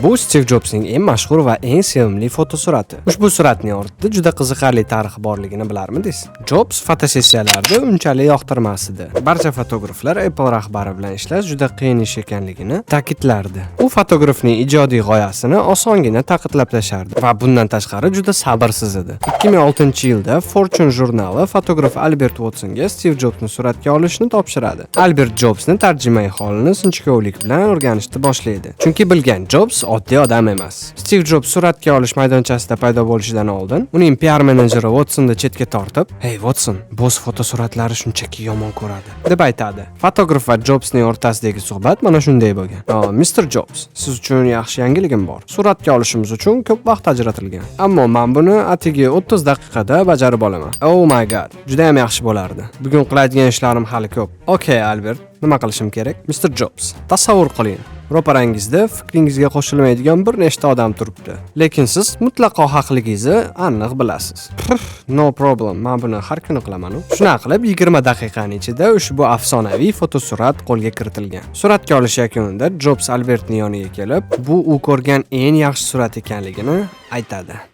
Bu Steve Jobsning eng mashhur va eng sevimli fotosurati. Ushbu suratning ortida juda qiziqarli tarix borligini bilarmidingiz? Jobs fotosessiyalarda unchalik yoqtirmas edi. Barcha fotograflar Apple rahbari bilan ishlash juda qiyin ish ekanligini ta'kidlardi. U fotografning ijodiy g'oyasini osongina taqidlab tashardi va bundan tashqari juda sabrsiz edi. 2006-yilda Fortune jurnali fotograf Albert Watsonga Steve Jobsni suratga olishni topshiradi. Albert Jobsni tarjimai holini sinchkovlik bilan o'rganishni boshlaydi. Chunki bilgan Jobs oddiy odam emas. Steve Jobs suratga olish maydonchasida paydo bo'lishidan oldin uning PR menejeri Watsonni chetga tortib, "Hey Watson, bo'z fotosuratlari shunchaki yomon ko'radi" deb aytadi. Fotograf va Jobsning o'rtasidagi suhbat mana shunday bo'lgan. Mr. Jobs, siz uchun yaxshi yangiligim bor. Suratga olishimiz uchun ko'p vaqt ajratilgan. Ammo men buni atigi 30 daqiqada bajarib olaman. Oh my god, juda ham yaxshi bo'lardi. Bugun qiladigan ishlarim hali ko'p. Okay, Albert, nima qilishim kerak? Mr. Jobs, tasavvur qiling. Ro'parangizda fikringizga qo'shilmaydigan bir nechta odam turibdi. Lekin siz mutlaqo haqligingizni aniq bilasiz. No problem, men buni har kuni qilaman. Shunaqa qilib 20 daqiqaning ichida ushbu afsonaviy fotosurat qo'lga kiritilgan. Suratga olish yakunida Jobs Albertning yoniga kelib, bu u ko'rgan eng yaxshi surat ekanligini aytadi.